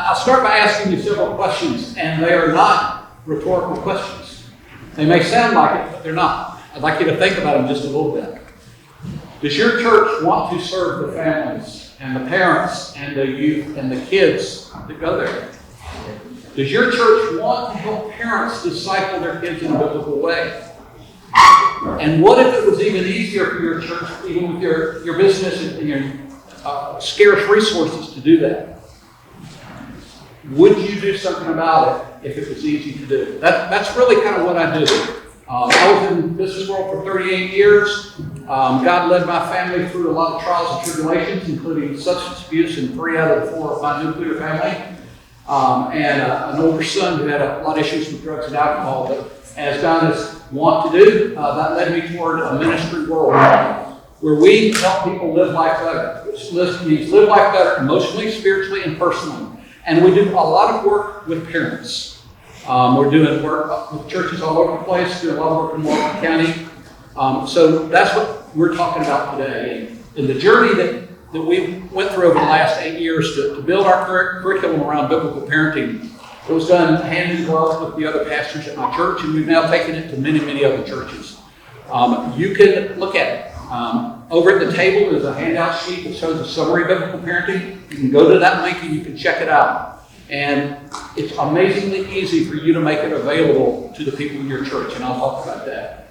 I'll start by asking you several questions, and they are not rhetorical questions. They may sound like it, but they're not. I'd like you to think about them just a little bit. Does your church want to serve the families and the parents and the youth and the kids that go there? Does your church want to help parents disciple their kids in a biblical way? And what if it was even easier for your church, even with your business and your scarce resources, to do that? Would you do something about it if it was easy to do? That's really kind of what I do. I was in the business world for 38 years. God led my family through a lot of trials and tribulations, including substance abuse in 3 out of 4 of my nuclear family. And an older son who had a lot of issues with drugs and alcohol. But as God is wont to do, that led me toward a ministry world where we help people live life better. Which means live life better emotionally, spiritually, and personally. And we do a lot of work with parents. We're doing work with churches all over the place, doing a lot of work in Walton County. So that's what we're talking about today. And the journey that we went through over the last 8 years to build our curriculum around biblical parenting, it was done hand in glove with the other pastors at my church, and we've now taken it to many, many other churches. You can look at it. Over at the table is a handout sheet that shows a summary of biblical parenting. You can go to that link and you can check it out. And it's amazingly easy for you to make it available to the people in your church, and I'll talk about that.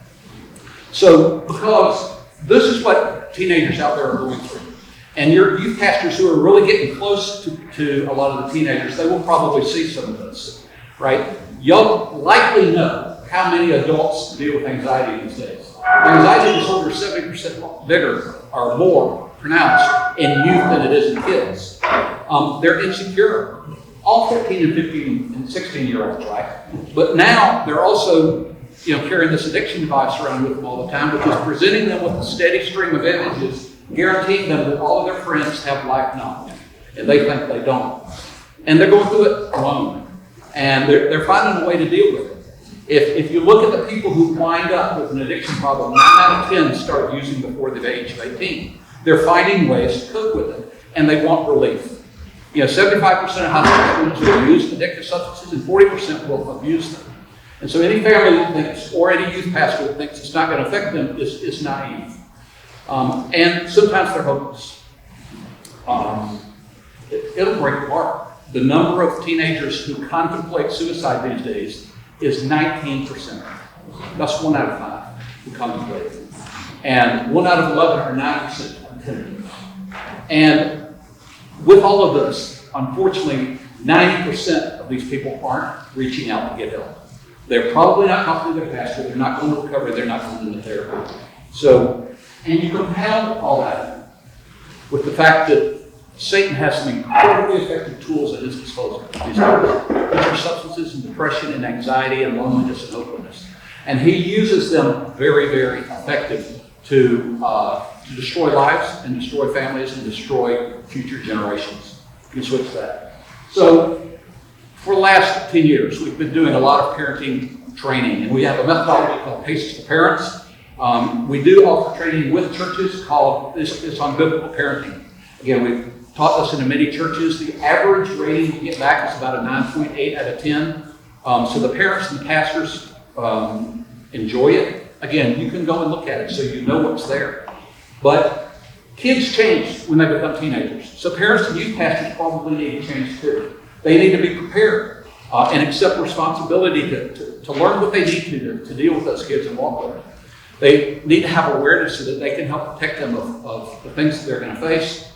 So, because this is what teenagers out there are going through, and your youth pastors who are really getting close to a lot of the teenagers, they will probably see some of this, right? You'll likely know how many adults deal with anxiety these days. Anxiety disorder is 70% bigger or more pronounced in youth than it is in kids. They're insecure. All 14 and 15 and 16-year-olds, right? But now they're also, carrying this addiction device around with them all the time, which is presenting them with a steady stream of images, guaranteeing them that all of their friends have life knowledge, and they think they don't. And they're going through it alone, and they're finding a way to deal with it. If you look at the people who wind up with an addiction problem, 9 out of 10 start using before the age of 18. They're finding ways to cope with it, and they want relief. 75% of high school students will use addictive substances, and 40% will abuse them. And so any family that thinks, or any youth pastor that thinks it's not going to affect them is naive. And sometimes they're hopeless. It'll break your heart. The number of teenagers who contemplate suicide these days is 19%. That's 1 out of 5 who contemplate it. And 1 out of 11 are 9%. And with all of this, unfortunately, 90% of these people aren't reaching out to get help. They're probably not talking to their pastor. They're not going to recovery. They're not going into therapy. So, and you compound all that with the fact that Satan has some incredibly effective tools at his disposal these days, which are substances and depression and anxiety and loneliness and hopelessness. And he uses them very, very effective to destroy lives and destroy families and destroy future generations. You can switch that. So for the last 10 years, we've been doing a lot of parenting training, and we have a methodology called Paces for Parents. We do offer training with churches called it's on biblical parenting. Again, we've taught this in many churches. The average rating we get back is about a 9.8 out of 10. So the parents and the pastors enjoy it. Again, you can go and look at it so you know what's there. But kids change when they become teenagers. So parents and youth pastors probably need to change too. They need to be prepared and accept responsibility to learn what they need to deal with those kids and walk with them. They need to have awareness so that they can help protect them of the things that they're going to face.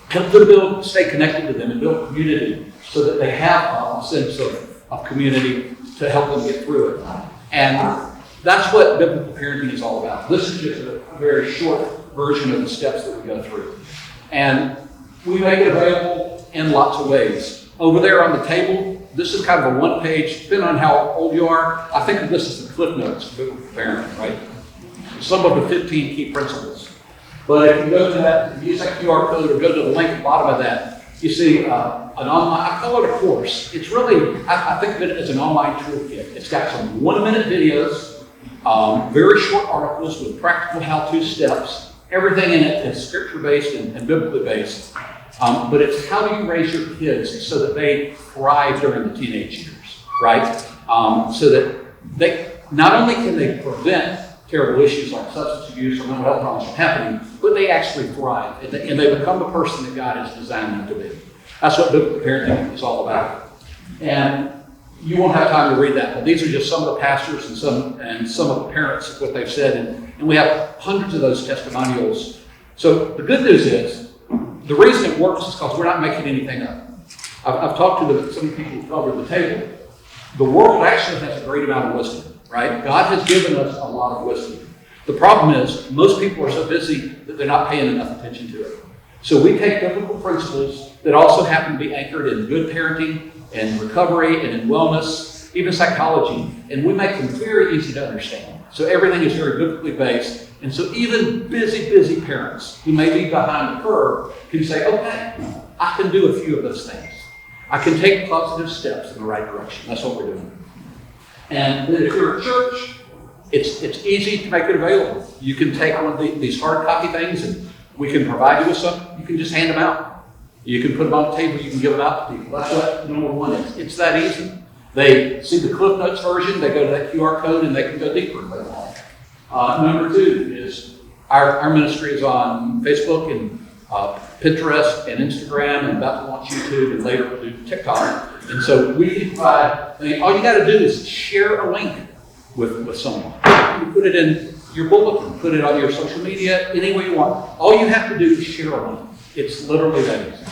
Help them stay connected to them and build community so that they have a sense of community to help them get through it. And that's what biblical parenting is all about. This is just a very short version of the steps that we go through. And we make it available in lots of ways. Over there on the table, this is kind of a one-page, depending on how old you are, I think of this as the cliff notes of biblical parenting, right? Some of the 15 key principles. But if you go to that, use that QR code or go to the link at the bottom of that, you see an online, I call it a course. It's really, I think of it as an online toolkit. It's got some 1-minute videos, very short articles with practical how-to steps. Everything in it is scripture-based and biblically based. But it's how do you raise your kids so that they thrive during the teenage years, right? So that they not only can they prevent terrible issues like substance abuse or mental health problems from happening, but they actually thrive and they become the person that God has designed them to be. That's what biblical parenting is all about. And you won't have time to read that, but these are just some of the pastors and some of the parents, what they've said, and we have hundreds of those testimonials. So the good news is, the reason it works is because we're not making anything up. I've talked to some people who cover the table. The world actually has a great amount of wisdom, right? God has given us a lot of wisdom. The problem is, most people are so busy that they're not paying enough attention to it. So we take biblical principles that also happen to be anchored in good parenting and recovery and in wellness, even psychology, and we make them very easy to understand. So everything is very biblically based. And so even busy parents who may be behind the curve can say, okay, I can do a few of those things. I can take positive steps in the right direction. That's what we're doing. And then if you're a church, it's easy to make it available. You can take one of these hard copy things and we can provide you with some. You can just hand them out. You can put them on the table. You can give them out to people. That's what number one is. It's that easy. They see the Cliff Notes version. They go to that QR code and they can go deeper if they want. Number two is our ministry is on Facebook and Pinterest and Instagram and about to launch YouTube and later we'll do TikTok. And so we can provide, all you got to do is share a link with someone. You put it in your bulletin, put it on your social media, any way you want. All you have to do is share a link. It's literally that easy.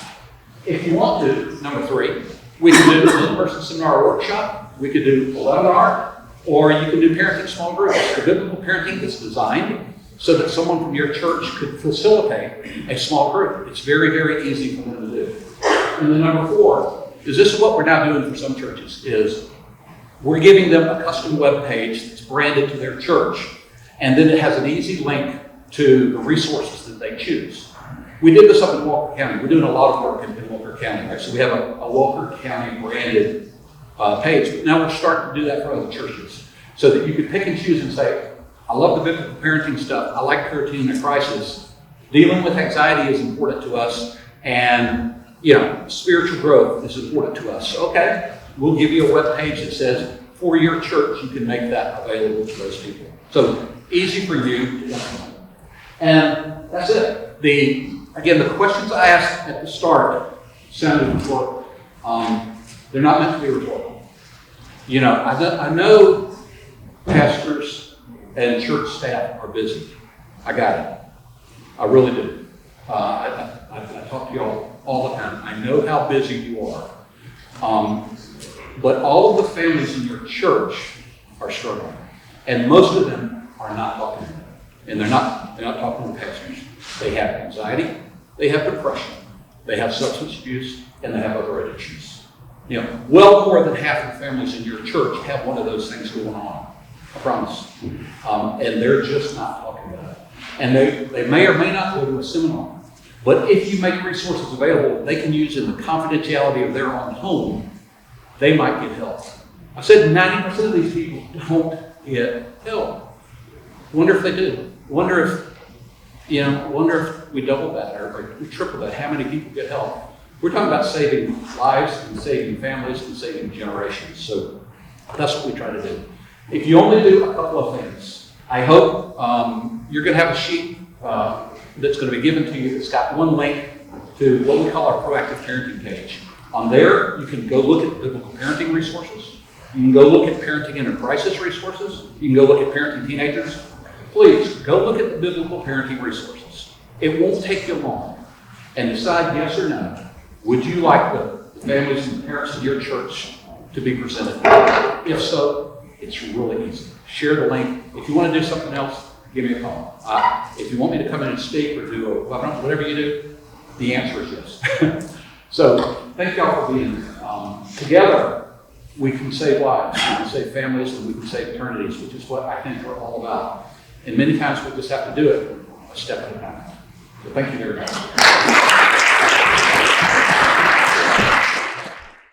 If you want to, number three, we can do an in-person seminar or workshop. We could do a webinar, or you can do parenting small groups. The biblical parenting is designed so that someone from your church could facilitate a small group. It's very easy for them to do. And then number four is this is what we're now doing for some churches, is we're giving them a custom web page that's branded to their church, and then it has an easy link to the resources that they choose. We did this up in Walker County. We're doing a lot of work in Walker County. Right? So we have a Walker County branded page. But now we're starting to do that for other churches so that you can pick and choose and say, I love the biblical parenting stuff. I like parenting in a crisis. Dealing with anxiety is important to us. And, spiritual growth is important to us. So, okay, we'll give you a web page that says, for your church, you can make that available to those people. So easy for you to implement. And that's it. Again, the questions I asked at the start sounded rhetorical. They're not meant to be rhetorical. I know pastors and church staff are busy. I got it. I really do. I talk to y'all all the time. I know how busy you are. But all of the families in your church are struggling. And most of them are not talking to them. And they're not talking to pastors. They have anxiety, they have depression, they have substance abuse, and they have other addictions. Well more than half of the families in your church have one of those things going on. I promise. And they're just not talking about it. And they may or may not go to a seminar. But if you make resources available they can use in the confidentiality of their own home, they might get help. I said 90% of these people don't get help. Wonder if they do. Wonder if we double that or we triple that. How many people get help? We're talking about saving lives and saving families and saving generations. So that's what we try to do. If you only do a couple of things, I hope you're going to have a sheet that's going to be given to you that's got one link to what we call our proactive parenting page. On there, you can go look at biblical parenting resources. You can go look at parenting in a crisis resources. You can go look at parenting teenagers. Please, go look at the biblical parenting resources. It won't take you long. And decide yes or no. Would you like the families and the parents of your church to be presented? If so, it's really easy. Share the link. If you want to do something else, give me a call. If you want me to come in and speak or do a webinar, whatever you do, the answer is yes. So thank y'all for being here. Together, we can save lives, we can save families, and we can save eternities, which is what I think we're all about. And many times we just have to do it a step at a time. So thank you very much.